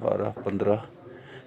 12، 15